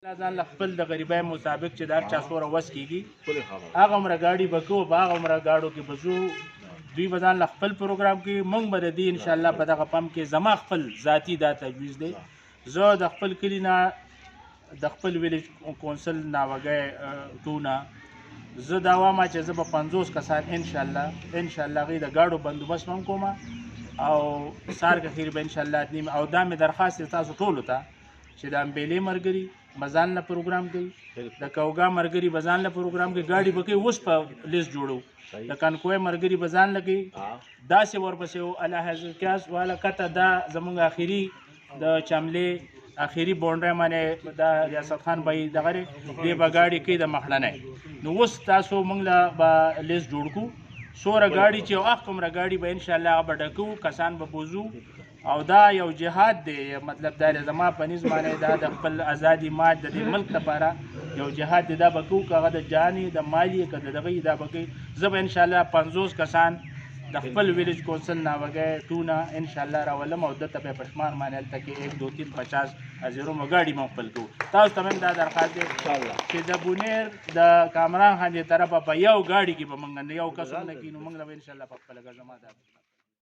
ځان له خپل د غریبۍ مطابق چې د هر چا څومره وس کېږي هغومره ګاډي به کوو په هغومره ګاډو کې به ځو. دوی به ځان له خپل پروګرام کې موږ به د دې انشاءالله په دغه پمپ کې زما خپل ذاتي دا تجویز دی. زه د خپل کلي نه د خپل ویلیج کونسل ناوګی ټونه زه دا وایم چې زه به 50 کسان انشاءالله هغوی د ګاډو بندوبست هم کوم او سهار که خیر به انشاءالله نیم. او دا مې درخواست دی تاسو ټولو ته چې د امبیلې ملګري به ځان له پروګرام کوي، د کوګا ملګري به ځان له پروګرام کوي، ګاډي به کوي اوس په لیست جوړو، د کانکوی ملګري به ځان له کوي داسې ورپسې الله حضرت والا کته دا زمونږ آخري د چملې آخري باونډرۍ باندې د ریاست خان بهي دغه دی دی به ګاډي کوي د مخلنۍ. نو اوس تاسو موږ له به لیست جوړ کړو څومره ګاډي چې هغومره ګاډي به انشاءالله هغه به ډکوو، کسان به بوځو. او دا یو جهاد دی، مطلب دا دی زما په نظم باندې دا د خپل ازادي ماج د دې ملک لپاره یو جهاد دی. دا به کوو که هغه د جانې د مالي که د دغه دا به کوي. زه به انشاءالله 50 کسان د خپل ویلیج کونسل ناوګی ټونه انشاءالله راولم او دته به یې په شمار باندې هلته کې 1 2 3 50 هزیرومه ګاډي به خپل کوو. تاسو ته هم دا درخواست دی چې د بونیر د کامران خان دې طرفه په یو ګاډي کې به موږ نه یو کس هم نه کښېنو، موږ له به انشاءالله په خپله ګزما دا